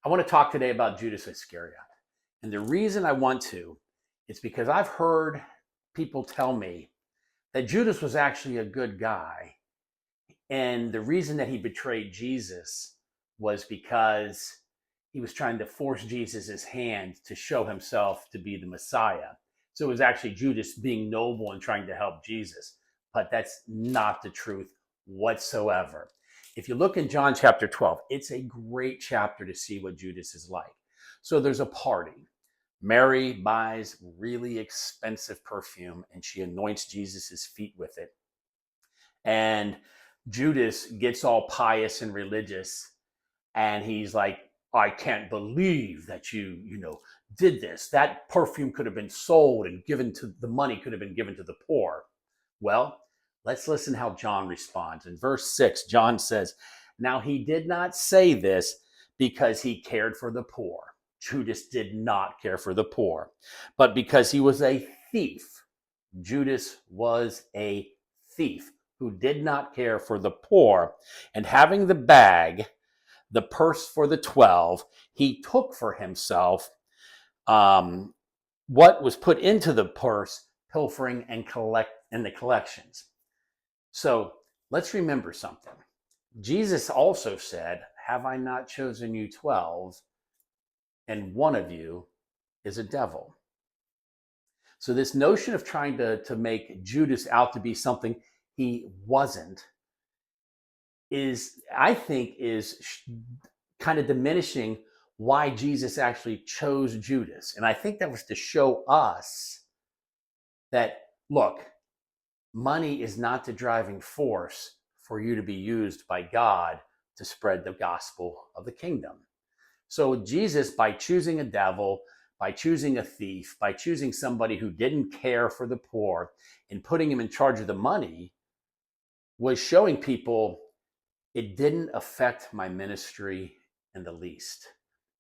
I want to talk today about Judas Iscariot. And the reason I want to is because I've heard people tell me that Judas was actually a good guy. And the reason that he betrayed Jesus was because he was trying to force Jesus' hand to show himself to be the Messiah. So it was actually Judas being noble and trying to help Jesus. But that's not the truth whatsoever. If you look in John chapter 12, it's a great chapter to see what Judas is like. So there's a party. Mary buys really expensive perfume and she anoints Jesus' feet with it. And Judas gets all pious and religious and he's like, I can't believe that you did this. That perfume could have been sold and given to the money could have been given to the poor. Well, let's listen how John responds. In verse 6, John says, now he did not say this because he cared for the poor. Judas did not care for the poor, but because he was a thief. Judas was a thief who did not care for the poor, and having the bag, the purse for the 12, he took for himself what was put into the purse, pilfering and the collections. So let's remember something. Jesus also said, have I not chosen you 12, and one of you is a devil. So this notion of trying to make Judas out to be something he wasn't I think, is kind of diminishing why Jesus actually chose Judas. And I think that was to show us that, look, money is not the driving force for you to be used by God to spread the gospel of the kingdom. So Jesus, by choosing a devil, by choosing a thief, by choosing somebody who didn't care for the poor and putting him in charge of the money, was showing people it didn't affect my ministry in the least.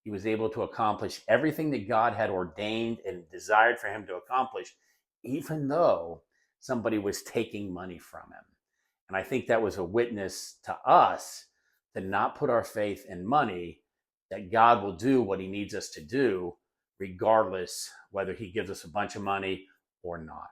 He was able to accomplish everything that God had ordained and desired for him to accomplish, even though somebody was taking money from him. And I think that was a witness to us to not put our faith in money, that God will do what he needs us to do, regardless whether he gives us a bunch of money or not.